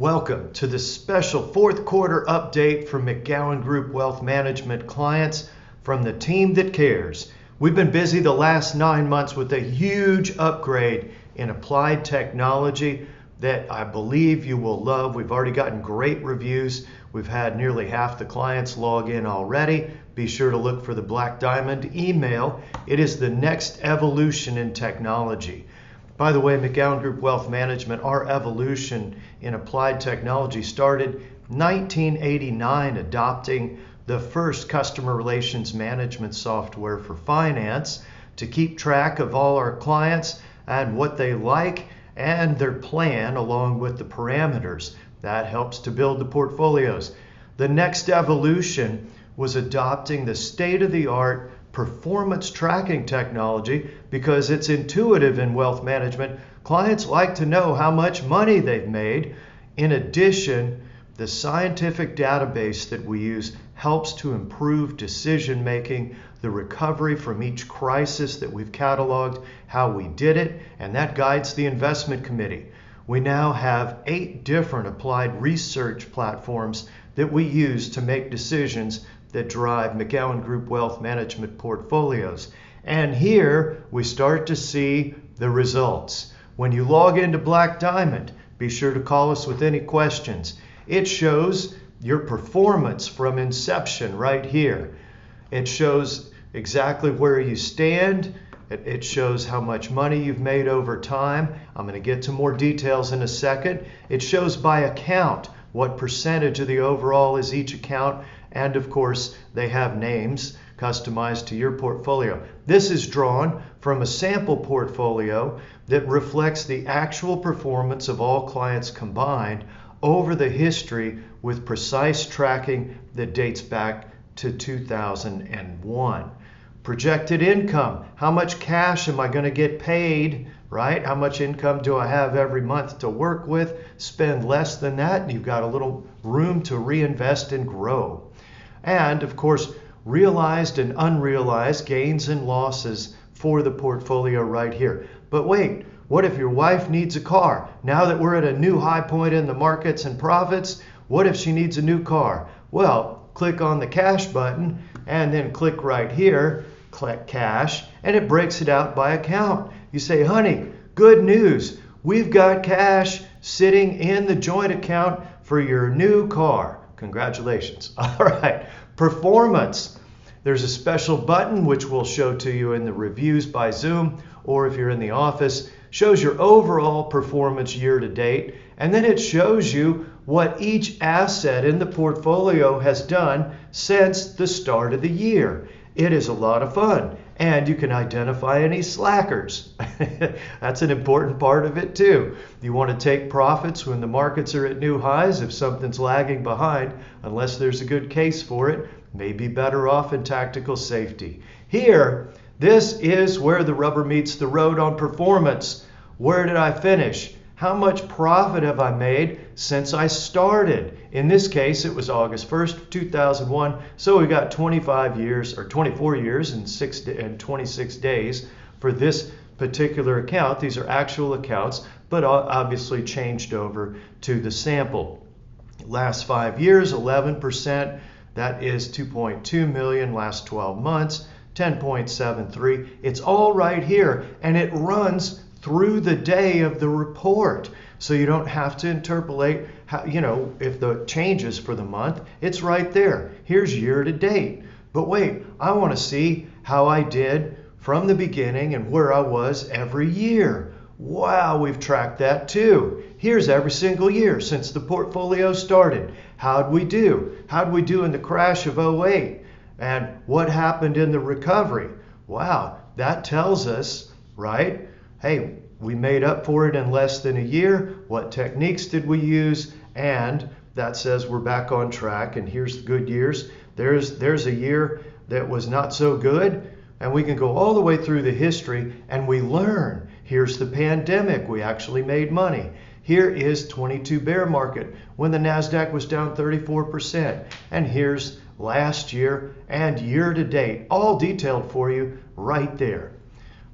Welcome to the special fourth quarter update from McGowanGroup Wealth Management clients from the team that cares. We've been busy the last 9 months with a huge upgrade in applied technology that I believe you will love. We've already gotten great reviews. We've had nearly half the clients log in already. Be sure to look for the Black Diamond email. It is the next evolution in technology. By the way, McGowanGroup Wealth Management, our evolution in applied technology started 1989, adopting the first customer relations management software for finance to keep track of all our clients and what they like and their plan along with the parameters. That helps to build the portfolios. The next evolution was adopting the state-of-the-art performance tracking technology because it's intuitive in wealth management. Clients like to know how much money they've made. In addition, the scientific database that we use helps to improve decision making, the recovery from each crisis that we've cataloged, how we did it, and that guides the investment committee. We now have 8 different applied research platforms that we use to make decisions that drive McGowanGroup Wealth Management portfolios. And here we start to see the results. When you log into Black Diamond, be sure to call us with any questions. It shows your performance from inception right here. It shows exactly where you stand. It shows how much money you've made over time. I'm going to get to more details in a second. It shows by account what percentage of the overall is each account. And of course, they have names customized to your portfolio. This is drawn from a sample portfolio that reflects the actual performance of all clients combined over the history with precise tracking that dates back to 2001. Projected income, how much cash am I going to get paid, right? How much income do I have every month to work with? Spend less than that and you've got a little room to reinvest and grow. And of course, realized and unrealized gains and losses for the portfolio right here. But wait, what if your wife needs a car? Now that we're at a new high point in the markets and profits, what if she needs a new car? Well, click on the cash button and then click right here, click cash, and it breaks it out by account. You say, honey, good news. We've got cash sitting in the joint account for your new car. Congratulations. All right. Performance. There's a special button which we'll show to you in the reviews by Zoom, or if you're in the office, shows your overall performance year to date. And then it shows you what each asset in the portfolio has done since the start of the year. It is a lot of fun. And you can identify any slackers. That's an important part of it too. You want to take profits when the markets are at new highs. If something's lagging behind, unless there's a good case for it, may be better off in tactical safety. Here, this is where the rubber meets the road on performance. Where did I finish? How much profit have I made since I started? In this case, it was August 1st, 2001. So we got 25 years or 24 years and 26 days for this particular account. These are actual accounts, but obviously changed over to the sample. Last 5 years, 11%. That is 2.2 million. Last 12 months, 10.73. It's all right here, and it runs through the day of the report. So you don't have to interpolate how, if the changes for the month, it's right there. Here's year to date. But wait, I want to see how I did from the beginning and where I was every year. Wow, we've tracked that too. Here's every single year since the portfolio started. How'd we do? How'd we do in the crash of '08? And what happened in the recovery? Wow, that tells us, right? Hey, we made up for it in less than a year. What techniques did we use? And that says we're back on track. And here's the good years. There's a year that was not so good. And we can go all the way through the history and we learn. Here's the pandemic. We actually made money. Here is 22 bear market when the NASDAQ was down 34%. And here's last year and year to date, all detailed for you right there.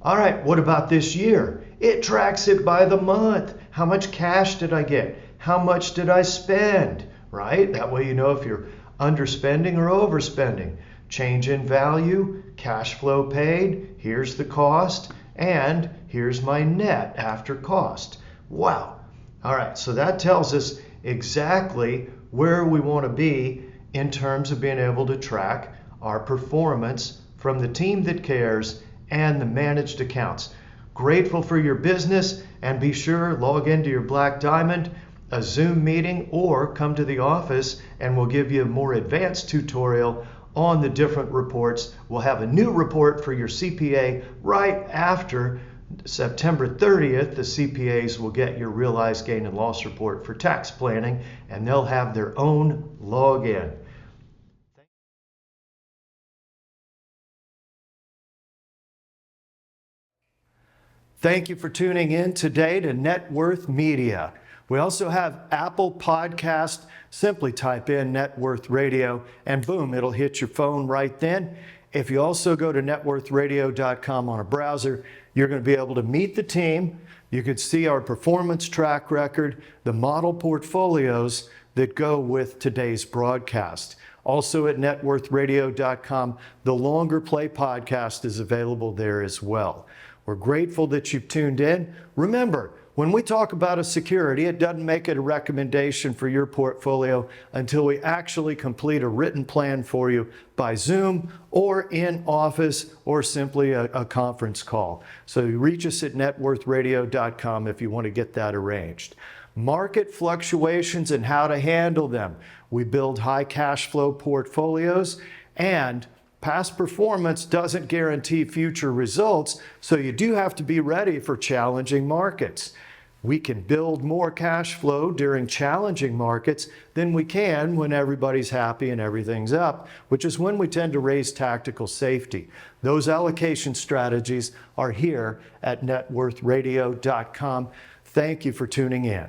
All right, what about this year? It tracks it by the month. How much cash did I get? how much did I spend, right? That way you know if you're underspending or overspending. Change in value, cash flow paid, here's the cost, and here's my net after cost. Wow. All right, so that tells us exactly where we want to be in terms of being able to track our performance from the team that cares and the managed accounts. Grateful for your business, and be sure log into your Black Diamond, a Zoom meeting, or come to the office and we'll give you a more advanced tutorial on the different reports. We'll have a new report for your CPA right after September 30th. The CPAs will get your realized gain and loss report for tax planning, and they'll have their own login. Thank you for tuning in today to Net Worth Media. We also have Apple Podcast. Simply type in Net Worth Radio and boom, it'll hit your phone right then. If you also go to networthradio.com on a browser, you're going to be able to meet the team. You could see our performance track record, the model portfolios that go with today's broadcast. Also at networthradio.com, the longer play podcast is available there as well. We're grateful that you've tuned in. Remember, when we talk about a security, it doesn't make it a recommendation for your portfolio until we actually complete a written plan for you by Zoom or in office or simply a conference call. So you reach us at networthradio.com if you want to get that arranged. Market fluctuations and how to handle them. We build high cash flow portfolios, and past performance doesn't guarantee future results, so you do have to be ready for challenging markets. We can build more cash flow during challenging markets than we can when everybody's happy and everything's up, which is when we tend to raise tactical safety. Those allocation strategies are here at networthradio.com. Thank you for tuning in.